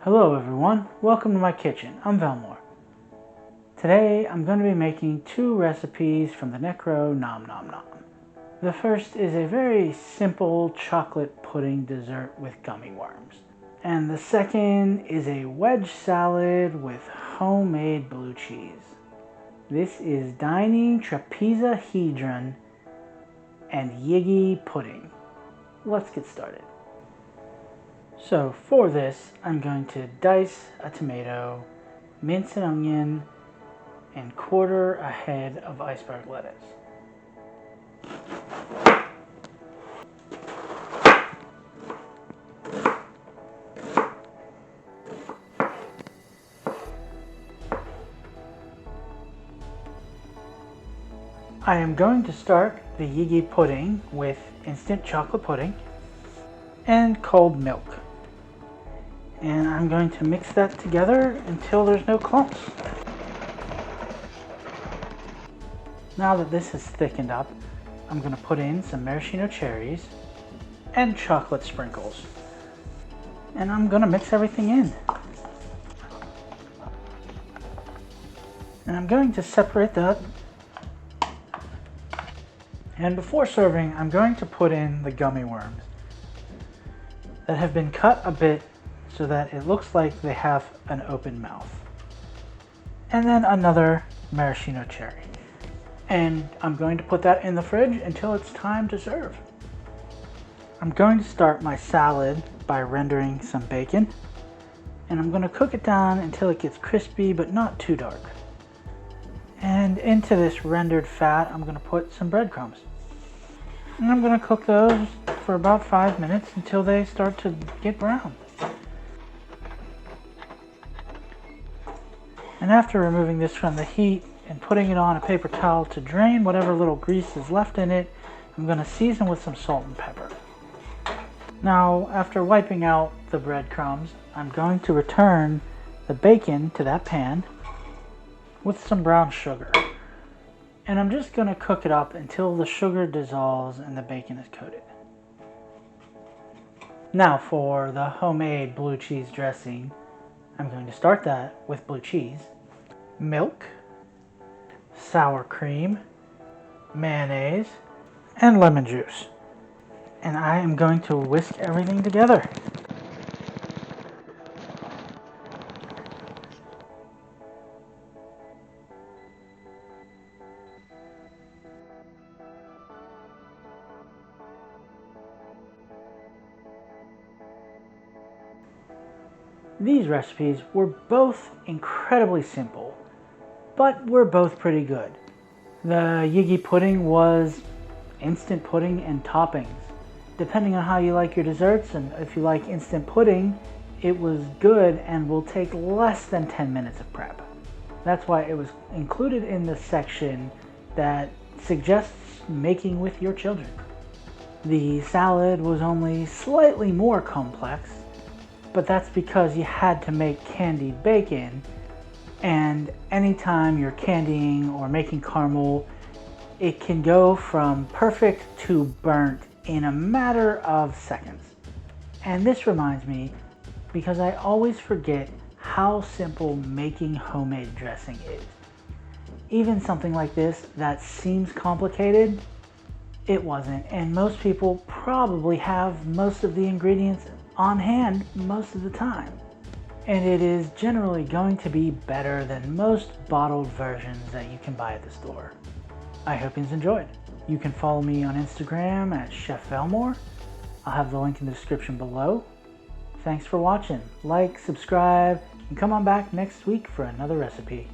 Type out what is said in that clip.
Hello everyone, welcome to my kitchen. I'm Velmore. Today I'm going to be making two recipes from the Necronomnomnom. The first is a very simple chocolate pudding dessert with gummy worms. And the second is a wedge salad with homemade blue cheese. This is Dining Trapezohedron and Yiggy Pudding. Let's get started. So for this, I'm going to dice a tomato, mince an onion, and quarter a head of iceberg lettuce. I am going to start the Yiggy pudding with instant chocolate pudding and cold milk. And I'm going to mix that together until there's no clumps. Now that this is thickened up, I'm going to put in some maraschino cherries and chocolate sprinkles. And I'm going to mix everything in. And I'm going to separate that. And before serving, I'm going to put in the gummy worms that have been cut a bit so that it looks like they have an open mouth. And then another maraschino cherry. And I'm going to put that in the fridge until it's time to serve. I'm going to start my salad by rendering some bacon. And I'm going to cook it down until it gets crispy but not too dark. And into this rendered fat, I'm going to put some breadcrumbs. And I'm going to cook those for about 5 minutes until they start to get brown. And after removing this from the heat and putting it on a paper towel to drain whatever little grease is left in it, I'm going to season with some salt and pepper. Now, after wiping out the breadcrumbs, I'm going to return the bacon to that pan with some brown sugar. And I'm just going to cook it up until the sugar dissolves and the bacon is coated. Now for the homemade blue cheese dressing, I'm going to start that with blue cheese, milk, sour cream, mayonnaise, and lemon juice. And I am going to whisk everything together. These recipes were both incredibly simple, but were both pretty good. The Yiggy pudding was instant pudding and toppings. Depending on how you like your desserts, and if you like instant pudding, it was good and will take less than 10 minutes of prep. That's why it was included in the section that suggests making with your children. The salad was only slightly more complex, but that's because you had to make candied bacon, and anytime you're candying or making caramel, it can go from perfect to burnt in a matter of seconds. And this reminds me, because I always forget how simple making homemade dressing is. Even something like this that seems complicated, it wasn't, and most people probably have most of the ingredients on hand most of the time. And it is generally going to be better than most bottled versions that you can buy at the store. I hope you enjoyed. You can follow me on Instagram at Chef Velmore. I'll have the link in the description below. Thanks for watching. Like, subscribe, and come on back next week for another recipe.